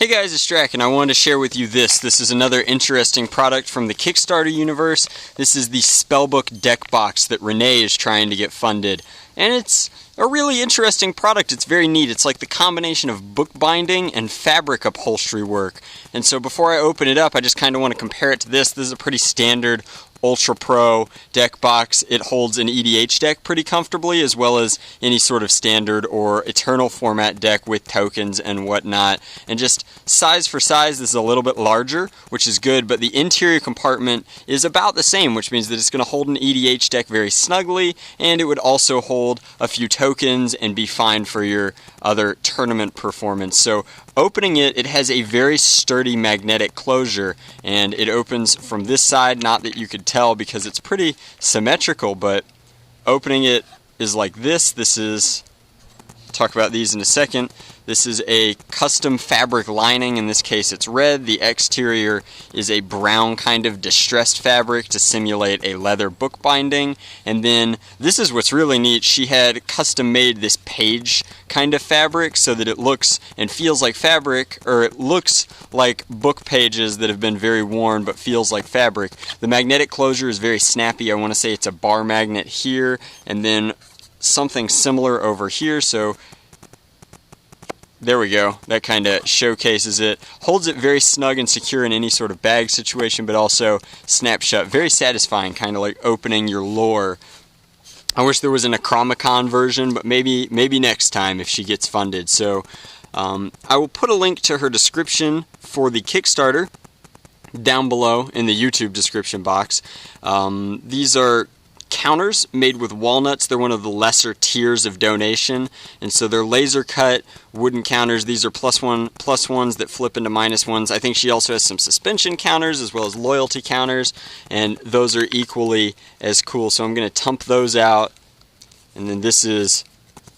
Hey guys, it's Drac, and I wanted to share with you this. This is another interesting product from the Kickstarter universe. This is the SpellBook deck box that Renee is trying to get funded. And it's a really interesting product. It's very neat. It's like the combination of bookbinding and fabric upholstery work. And so before I open it up, I just kind of want to compare it to this. This is a pretty standard Ultra Pro deck box. It holds an EDH deck pretty comfortably, as well as any sort of standard or eternal format deck with tokens and whatnot. And just size for size, this is a little bit larger, which is good, but the interior compartment is about the same, which means that it's going to hold an EDH deck very snugly, and it would also hold a few tokens and be fine for your other tournament performance. So opening it, it has a very sturdy magnetic closure, and it opens from this side. Not that you could tell because it's pretty symmetrical, but opening it is like this. This is, talk about these in a second. This is a custom fabric lining. In this case it's red. The exterior is a brown kind of distressed fabric to simulate a leather bookbinding. And then this is what's really neat. She had custom made this page kind of fabric so that it looks and feels like fabric, or it looks like book pages that have been very worn but feels like fabric. The magnetic closure is very snappy. I want to say it's a bar magnet here and then something similar over here. So there we go. That kind of showcases it. Holds it very snug and secure in any sort of bag situation, but also snaps shut. Very satisfying, kind of like opening your lore. I wish there was an Acromicon version, but maybe next time if she gets funded. So I will put a link to her description for the Kickstarter down below in the YouTube description box. These are counters made with walnuts. They're one of the lesser tiers of donation, and so they're laser cut wooden counters. These are +1 +1s that flip into -1s. I think she also has some suspension counters as well as loyalty counters, and those are equally as cool. So I'm going to tump those out. And then this is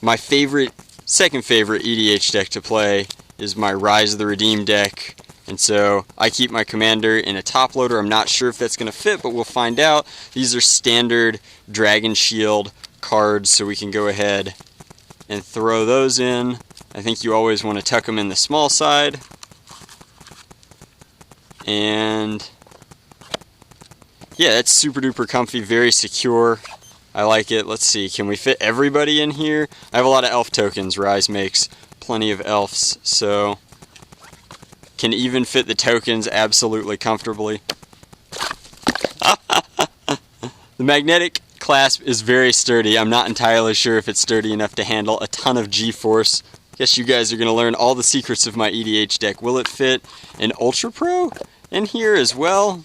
my favorite, second favorite EDH deck to play, is my Rise of the Redeemed deck. And so I keep my commander in a top loader. I'm not sure if that's going to fit, but we'll find out. These are standard Dragon Shield cards, so we can go ahead and throw those in. I think you always want to tuck them in the small side. And yeah, that's super duper comfy, very secure. I like it. Let's see, can we fit everybody in here? I have a lot of elf tokens. Rise makes plenty of elves, so can even fit the tokens absolutely comfortably. The magnetic clasp is very sturdy. I'm not entirely sure if it's sturdy enough to handle a ton of G-force. Guess you guys are going to learn all the secrets of my EDH deck. Will it fit an Ultra Pro in here as well?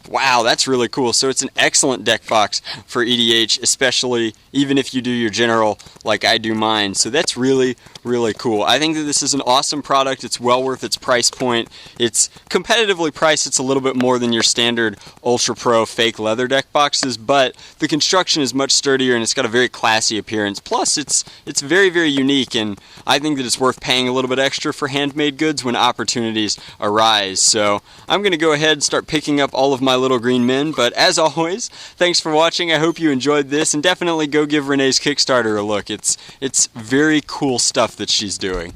Wow, that's really cool. So it's an excellent deck box for EDH, especially even if you do your general like I do mine. So that's really, really cool. I think that this is an awesome product. It's well worth its price point. It's competitively priced. It's a little bit more than your standard Ultra Pro fake leather deck boxes, but the construction is much sturdier and it's got a very classy appearance. Plus, it's very, very unique, and I think that it's worth paying a little bit extra for handmade goods when opportunities arise. So I'm going to go ahead and start picking up all of my little green men, but as always, thanks for watching. I hope you enjoyed this, and definitely go give Renee's Kickstarter a look. It's very cool stuff that she's doing.